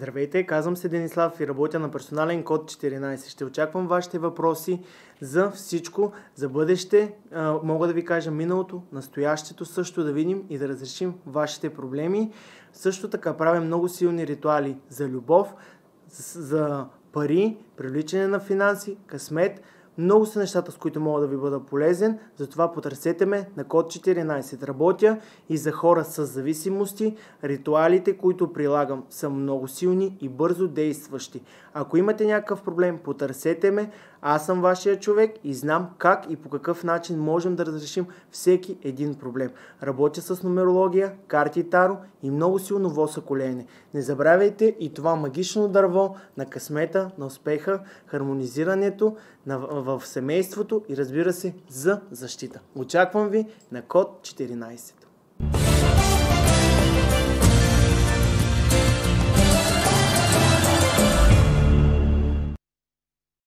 Здравейте, казвам се Денислав и работя на персонален код 14. Ще очаквам вашите въпроси за всичко, за бъдеще. Мога да ви кажа миналото, настоящето също да видим и да разрешим вашите проблеми. Също така правя много силни ритуали за любов, за пари, привличане на финанси, късмет. Много са нещата, с които мога да ви бъда полезен, затова потърсете ме на код 14. Работя и за хора с зависимости. Ритуалите, които прилагам, са много силни и бързо действащи. Ако имате някакъв проблем, потърсете ме. Аз съм вашия човек и знам как и по какъв начин можем да разрешим всеки един проблем. Работя с нумерология, карти Таро и много силно восъколеене. Не забравяйте и това магично дърво на късмета, на успеха, хармонизирането в семейството и разбира се за защита. Очаквам ви на код 14.